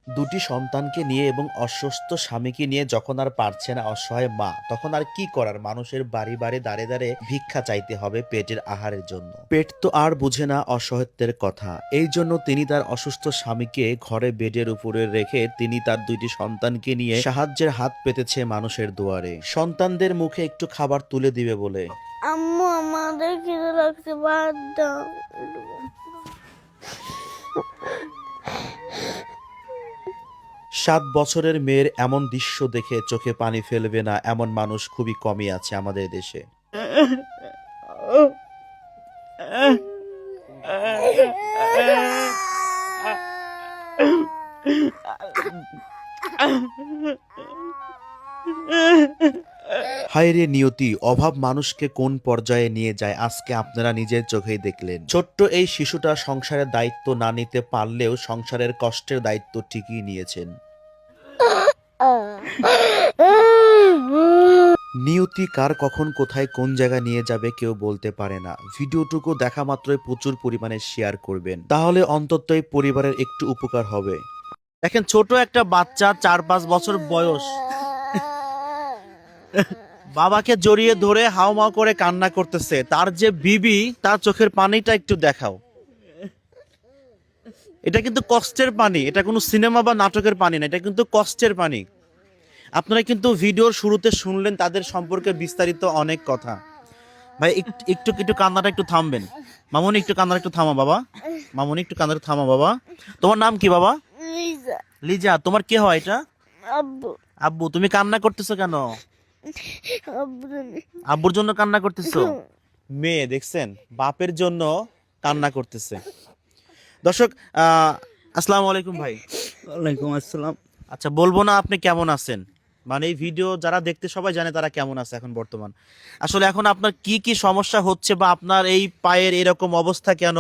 দুটি সন্তানকে নিয়ে এবং অসুস্থ স্বামীকে নিয়ে যখন আর পারছে না অসহায় মা, তখন আর কি করার, মানুষের বাড়ি বাড়ি দাঁড়ে দাঁড়ে ভিক্ষা চাইতে হবে পেটের আহারের জন্য। পেট তো আর বুঝে না অসহায়ত্বের কথা। এই জন্য তিনি তার অসুস্থ স্বামীকে ঘরে বেডের উপরে রেখে তিনি তার দুইটি সন্তানকে নিয়ে সাহায্যের হাত পেতেছে মানুষের দুয়ারে, সন্তানদের মুখে একটু খাবার তুলে দিবে বলে। আম্মু আমাদের খিদে লাগছে, ভাত দাও। 7 বছরের মেয়ের এমন দৃশ্য দেখে চোখে পানি ফেলবে না এমন মানুষ খুবই কমই আছে আমাদের দেশে। হায়রে নিয়তি, অভাব মানুষকে কোন পর্যায়ে নিয়ে যায় আজকে আপনারা নিজের চোখেই দেখলেন। ছোট্ট এই শিশুটা সংসারের দায়িত্ব না নিতে পারলেও সংসারের কষ্টের দায়িত্ব ঠিকই নিয়েছেন। নিয়তি কার কখন কোথায় কোন জায়গায় নিয়ে যাবে কেউ বলতে পারে না। ভিডিওটুকু দেখা মাত্রই প্রচুর পরিমাণে শেয়ার করবেন, তাহলে অন্তত এই পরিবারের একটু উপকার হবে। দেখেন, ছোট একটা বাচ্চা 4-5 বছর বয়স বাবাকে জড়িয়ে ধরে হাউমাউ করে কান্না করতেছে। তার যে বিবি, তার চোখের পানিটা একটু দেখাও। এটা কিন্তু কষ্টের পানি, এটা কোনো সিনেমা বা নাটকের পানি না, এটা কিন্তু কষ্টের পানি। আপনারা কিন্তু ভিডিওর শুরুতে শুনলেন তাদের সম্পর্কে বিস্তারিত অনেক কথা। ভাই একটু একটু কান্নাটা একটু থামবেন। মামুনি একটু কান্নাটা একটু থামা বাবা। মামুনি একটু কান্নাটা থামা বাবা। তোমার নাম কি বাবা? লিজা। লিজা। তোমার কে হয় এটা? আব্বু। আব্বু। তুমি কান্না করতেছো কেন? আব্বু আব্বুর জন্য কান্না করতেছো? মেয়ে দেখছেন, বাপের জন্য কান্না করতেছে। দর্শক, আসসালামু আলাইকুম ভাই। ওয়ালাইকুম আসসালাম। আচ্ছা, বলবো না আপনি কেমন আছেন, মানে এই ভিডিও যারা দেখতে সবাই জানে তারা কেমন আছে এখন বর্তমান। আসলে এখন আপনার কি কি সমস্যা হচ্ছে বা আপনার এই পায়ের এরকম অবস্থা কেন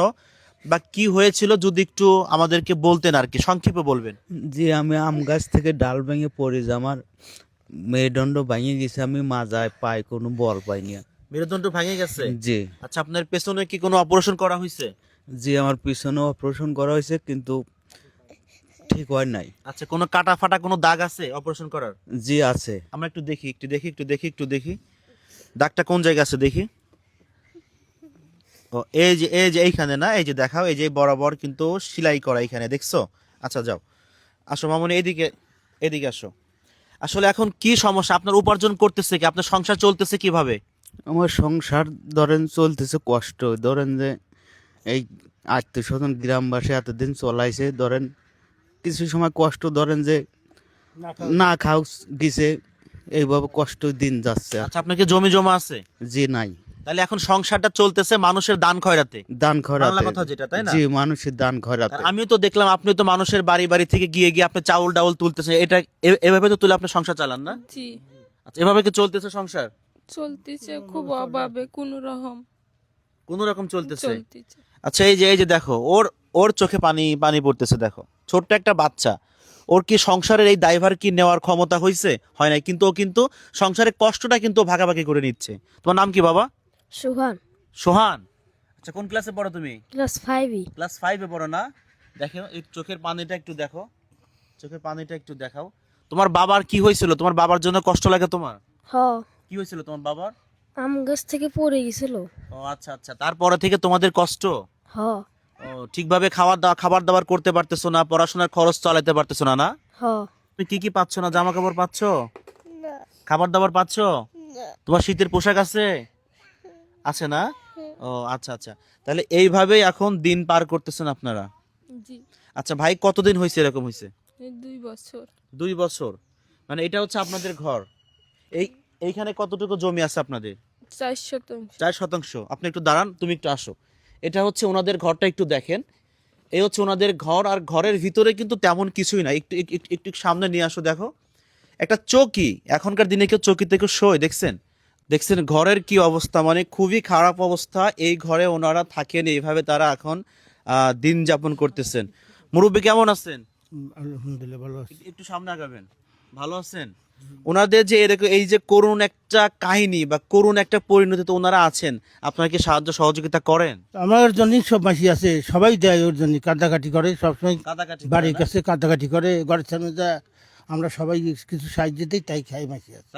বা কি হয়েছিল যদি একটু আমাদেরকে বলতেন আর কি, সংক্ষেপে বলবেন। জি, আমি আম গাছ থেকে ডাল ভেঙে পড়ে যে আমার মেরুদণ্ড ভেঙে গেছে, আমি মাজায় পায়ে কোনো বল পাইনি। মেরুদণ্ড ভেঙে গেছে? জি। আচ্ছা, আপনার পেছনে কি কোনো অপারেশন করা হয়েছে? জি, আমার পিছনে অপারেশন করা হয়েছে কিন্তু ঠিক হয় নাই। আচ্ছা, কোনো কাটা ফাটা কোনো দাগ আছে অপারেশন করার? জি আছে। আমরা একটু দেখি, একটু দেখি দাগটা কোন জায়গায় আছে দেখি। ও, এই যে এইখানে না, এই যে দেখাও, এই যে বরাবর কিন্তু সেলাই করা এখানে, দেখছো? আচ্ছা যাও, আসো মামুনি, এদিকে এদিকে আসো। আসলে এখন কি সমস্যা, আপনার উপার্জন করতেছে কি, আপনার সংসার চলতেছে কিভাবে? আমার সংসার ধরেন চলতেছে কষ্ট, ধরেন যে এই আত্মীয় স্বজন গ্রামবাসী এতদিন চলাইছে, ধরেন কিছু সময় কষ্ট, ধরেন যে না খাও গেছে, এইভাবে কষ্ট দিন যাচ্ছে। আচ্ছা, আপনার কি জমি জমা আছে? জি নাই। তাহলে এখন সংসারটা চলতেছে মানুষের দান খয়রাতে, দান বাংলা খয়রাতে। কথা যেটা, তাই না? জি, মানুষের দান আর খয়রাতে। আমিও তো দেখলাম আপনি তো মানুষের বাড়ি বাড়ি থেকে গিয়ে গিয়ে আপনি চাউল ডাউল তুলতেছেন, এটা এভাবে তো তুলে আপনি সংসার চালান না? জি, আচ্ছা, এভাবে কি চলতেছে সংসার? চলতেছে খুব অভাবে, কোনো রকম কোন রকম চলতেছে? চলতেছে। আচ্ছা, এই যে দেখো, ওর ওর চোখে পানি পানি পড়তেছে, দেখো ছোট্ট একটা বাচ্চা। ওর কি সংসারের এই দায়ভার কি নেওয়ার ক্ষমতা হয়েছে? হয় নাই, কিন্তু ও কিন্তু সংসারের কষ্টটা কিন্তু ও ভাগাভাগি করে নিচ্ছে। তোমার নাম কি বাবা? সুহান। সোহান। আচ্ছা, কোন ক্লাসে পড়ো তুমি? ক্লাস 5 ক্লাস 5-এ পড়ো না? দেখো এই চোখের পানিটা একটু দেখো, চোখের পানিটা একটু দেখাও। তোমার বাবার কি হয়েছিল? তোমার বাবার জন্য কষ্ট লাগে তোমার? হ। কি হয়েছিল তোমার বাবার? আম গাছ থেকে পড়ে গেছিল। ও আচ্ছা আচ্ছা, তারপরে থেকে তোমাদের কষ্ট। হ। ও, ঠিকভাবে খাবার দাবার করতে পারতেছো না, পড়াশোনার খরচ চালাতে পারতেছো না, না? হ। তুমি কি কি পাচ্ছ না? জামা কাপড় পাচ্ছ, খাবার দাবার পাচ্ছ, তোমার শীতের পোশাক আছে? আছে না? ও আচ্ছা আচ্ছা, তাহলে এইভাবেই এখন দিন পার করতেছেন আপনারা। জি, আচ্ছা ভাই, কতদিন হয়েছে এরকম হয়েছে? এই 2 বছর। 2 বছর। মানে এটা হচ্ছে আপনাদের ঘর। এইখানে কতটুকু জমি আছে আপনাদের? 4 শতাংশ। 4 শতাংশ। আপনি একটু দাঁড়ান, তুমি একটু আসো। এটা হচ্ছে ওনাদের ঘরটা, একটু দেখেন। এই হচ্ছে ওনাদের ঘর, আর ঘরের ভিতরে কিন্তু তেমন কিছুই না। একটু একটু একটু একটু সামনে নিয়ে আসো, দেখো একটা চৌকি। এখনকার দিনে কেউ চৌকিতে কেউ শোয়? দেখছেন? দেখছেন ঘরের কি অবস্থা, মানে খুবই খারাপ অবস্থা। এই ঘরে ওনারা থাকেন, এইভাবে তারা এখন দিন যাপন করতেছেন। মুরব্বী কেমন আছেন? আলহামদুলিল্লাহ ভালো আছি। একটু সামনে আগাবেন। ভালো আছেন? ওনাদের যে এরকম এই যে করুণ একটা কাহিনী বা করুণ একটা পরিণতিতে ওনারা আছেন, আপনারা কি সাহায্য সহযোগিতা করেন? আমার জন্য সব মাসি আছে, সবাই দেয় ওর জন্য, কাঁদাকাটি করে সবসময়, কাদাকাটি বাড়ির কাছে কাঁদাকাটি করে, ঘরের সামনে যা আমরা সবাই কিছু সাহায্য দিই, তাই খাই মাসি আছে।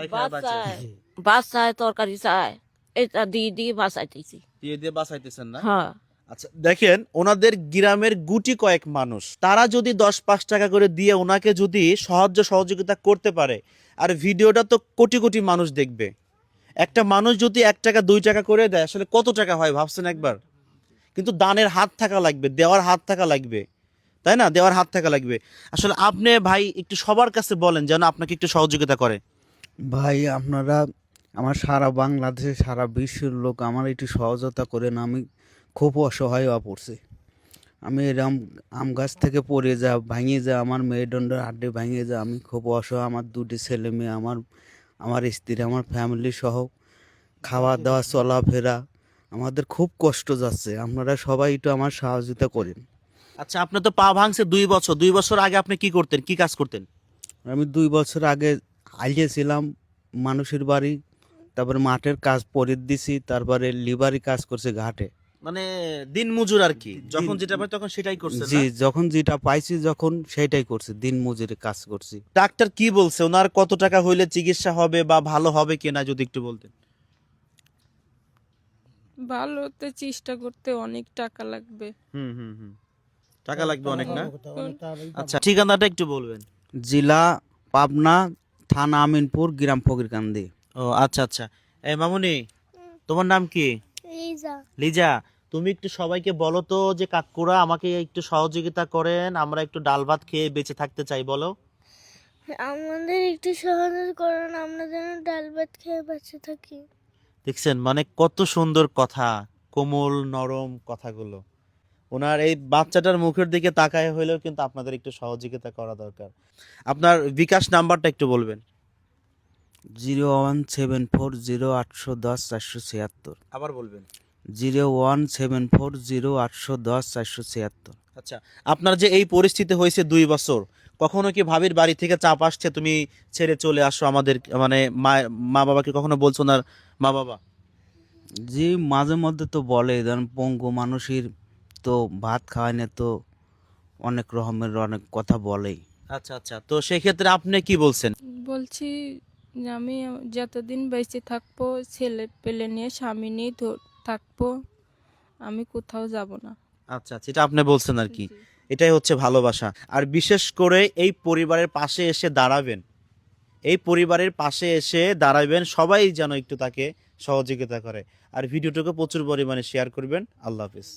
বাসায় তরকারি চায়, এটা দিয়ে দিয়ে বাসাইতেছি। দিয়ে দিয়ে বাঁচাইতেছেন না? হ্যাঁ, আচ্ছা দেখেন, ওনাদের গ্রামের গুটি কয়েক মানুষ, তারা যদি 10-5 টাকা করে দিয়ে ওনাকে যদি সাহায্য সহযোগিতা করতে পারে, আর ভিডিওটা তো কোটি কোটি মানুষ দেখবে, একটা মানুষ যদি 1 টাকা 2 টাকা করে দেয়, আসলে কত টাকা হয় ভাবছেন একবার? কিন্তু দানের হাত থাকা লাগবে, দেওয়ার হাত থাকা লাগবে, তাই না? দেওয়ার হাত থাকা লাগবে। আসলে আপনি ভাই একটু সবার কাছে বলেন যেন আপনাকে একটু সহযোগিতা করে। ভাই আপনারা আমার সারা বাংলাদেশে সারা বিশ্বের লোক আমার একটু সহযোগিতা করেন, আমি খুব অসহায় হয়ে পড়ছি। আমি এরম আম গাছ থেকে পড়ে যা ভাঙে যা, আমার মেরুদণ্ডের হাড্ডি ভাঙে যা, আমি খুব অসহায়। আমার 2টি ছেলে মেয়ে, আমার স্ত্রী, আমার ফ্যামিলি সহ খাওয়া দাওয়া চলাফেরা আমাদের খুব কষ্ট যাচ্ছে। আপনারা সবাই একটু আমার সহযোগিতা করেন। আচ্ছা, আপনি তো পা ভাঙছে 2 বছর, 2 বছর আগে আপনি কি করতেন, কি কাজ করতেন? আমি 2 বছর আগে আইয়েছিলাম মানুষের বাড়ি, তারপরে মাঠের কাজ পরে দিছি, তারপরে লিভারি কাজ করছে ঘাটে। মানে দিন মজুর আর কি, যখন যেটা পাই তখন সেটাই করছেন জি, না? যখন যেটা পাইছি যখন সেটাই করছি, দিন মজুরি কাজ করছি। ডাক্তার কি বলছে, ওনার কত টাকা হইলে চিকিৎসা হবে বা ভালো হবে কিনা যদি একটু বলতেন। ভালো হতে চেষ্টা করতে অনেক টাকা লাগবে। টাকা লাগবে অনেক না? আচ্ছা, ঠিকানাটা একটু বলবেন। জেলা পাবনা, থানা আমিনপুর, গ্রাম ফকিরকান্দি। ও আচ্ছা আচ্ছা। এই মামুনি, তোমার নাম কি? লিজা। লিজা, তুমি একটু সবাইকে বলো তো যে কাকুরা আমাকে একটু সহযোগিতা করেন, আমরা একটু ডাল ভাত খেয়ে বেঁচে থাকতে চাই, বলো। আমাদের একটু সহযোগ করুন, আমরা যেন ডাল ভাত খেয়ে বেঁচে থাকি। দেখছেন, মানে কত সুন্দর কথা, কোমল নরম কথাগুলো। ওনার এই বাচ্চাটার মুখের দিকে তাকায় হইলেও কিন্তু আপনাদের একটু সহযোগিতা করা দরকার। আপনার বিকাশ নাম্বারটা একটু বলবেন। 01740810476। আবার বলবেন। 01740810476। আচ্ছা, আপনার যে এই পরিস্থিতি হয়েছে 2 বছর, কখনো কি ভাবির বাড়ি থেকে চাপ আসছে তুমি ছেড়ে চলে আসো আমাদের, মানে মা বাবাকে কখনো বলছো না? মা বাবা জি, মাঝে মধ্যে তো বলে, ধরেন পঙ্গু মানুষের তো ভাত খাওয়ায় না, তো অনেক রকমের অনেক কথা বলেই। আচ্ছা আচ্ছা, তো সেই ক্ষেত্রে আপনি কি বলছেন? বলছি যে আমি যতদিন বেঁচে থাকবো ছেলে পেলে নিয়ে স্বামী নিয়ে থাকবো, আমি কোথাও যাব না। আচ্ছা আচ্ছা, এটা আপনি বলছেন আর কি। জি। এটাই হচ্ছে ভালোবাসা। আর বিশেষ করে এই পরিবারের পাশে এসে দাঁড়াবেন, এই পরিবারের পাশে এসে দাঁড়াবেন, সবাই যেন একটু তাকে সহযোগিতা করে। আর ভিডিওটাকে প্রচুর পরিমাণে শেয়ার করবেন। আল্লাহ হাফিজ।